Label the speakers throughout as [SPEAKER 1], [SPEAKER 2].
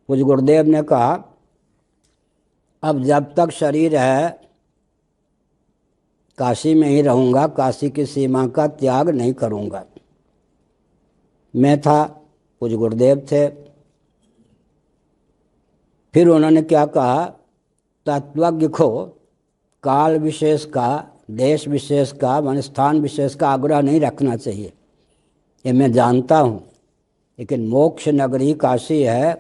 [SPEAKER 1] पूज्य गुरुदेव ने कहा, अब जब तक शरीर है काशी में ही रहूँगा, काशी की सीमा का त्याग नहीं करूँगा। मैं था, पूज्य गुरुदेव थे। फिर उन्होंने क्या कहा, तत्वज्ञ को काल विशेष का, देश विशेष का, मान स्थान विशेष का आग्रह नहीं रखना चाहिए। ये मैं जानता हूँ, लेकिन मोक्ष नगरी काशी है।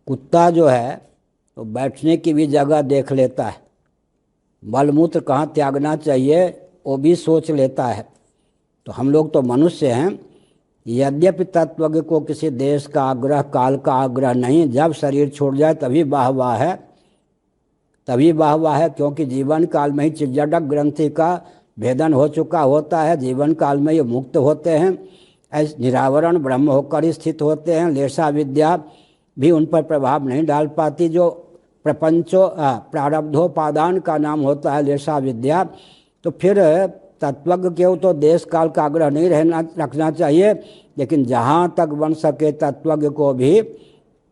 [SPEAKER 1] कुत्ता जो है वो बैठने की भी जगह देख लेता है, मलमूत्र कहाँ त्यागना चाहिए वो भी सोच लेता है। तो हम लोग तो मनुष्य हैं। यद्यपि तत्वज्ञ को किसी देश का आग्रह, काल का आग्रह नहीं, जब शरीर छोड़ जाए तभी वाह है, तभी वाह है, क्योंकि जीवन काल में ही चिज्जडक ग्रंथि का भेदन हो चुका होता है। जीवन काल में ये मुक्त होते हैं, ऐसे निरावरण ब्रह्म होकर स्थित होते हैं। लेशा विद्या भी उन पर प्रभाव नहीं डाल पाती, जो प्रपंचो प्रारब्धोपादान का नाम होता है लेशा विद्या। तो फिर तत्वज्ञ के तो देश काल का आग्रह नहीं रखना चाहिए, लेकिन जहाँ तक बन सके तत्वज्ञ को भी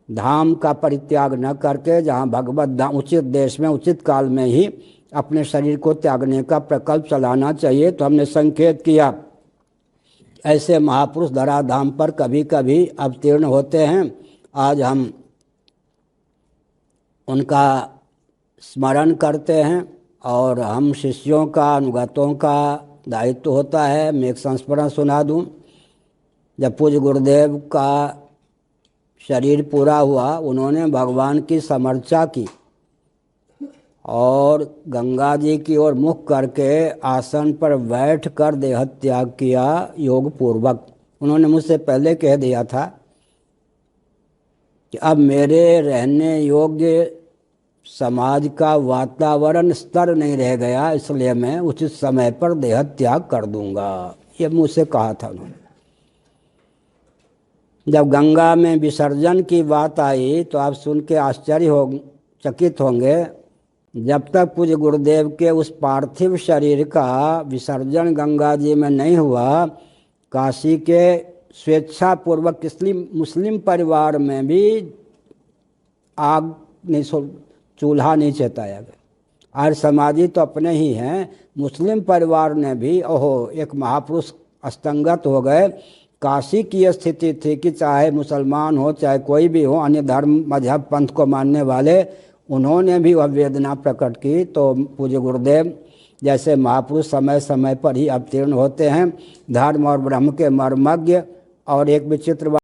[SPEAKER 1] धाम का परित्याग न करके, जहाँ भगवत धाम उचित देश में उचित काल में ही अपने शरीर को त्यागने का प्रकल्प चलाना चाहिए। तो हमने संकेत किया, ऐसे महापुरुष धराधाम पर कभी कभी अवतीर्ण होते हैं। आज हम उनका स्मरण करते हैं और हम शिष्यों का, अनुगतों का दायित्व होता है। मैं एक संस्मरण सुना दूं। जब पूज्य गुरुदेव का शरीर पूरा हुआ, उन्होंने भगवान की समर्चा की और गंगा जी की ओर मुख करके आसन पर बैठ कर देह त्याग किया योग पूर्वक। उन्होंने मुझसे पहले कह दिया था कि अब मेरे रहने योग्य समाज का वातावरण स्तर नहीं रह गया, इसलिए मैं उचित समय पर देह त्याग कर दूंगा। ये मुझसे कहा था उन्होंने। जब गंगा में विसर्जन की बात आई तो आप सुन के चकित होंगे। जब तक पूज्य गुरुदेव के उस पार्थिव शरीर का विसर्जन गंगा जी में नहीं हुआ, काशी के स्वेच्छापूर्वक मुस्लिम परिवार में भी आग नहीं, चूल्हा नहीं चेताया गया। आर्य समाजी तो अपने ही हैं, मुस्लिम परिवार ने भी ओहो एक महापुरुष अस्तंगत हो गए। काशी की स्थिति थी कि चाहे मुसलमान हो चाहे कोई भी हो, अन्य धर्म मजहब पंथ को मानने वाले, उन्होंने भी वह वेदना प्रकट की। तो पूज्य गुरुदेव जैसे महापुरुष समय समय पर ही अवतीर्ण होते हैं, धर्म और ब्रह्म के मर्मज्ञ। और एक विचित्र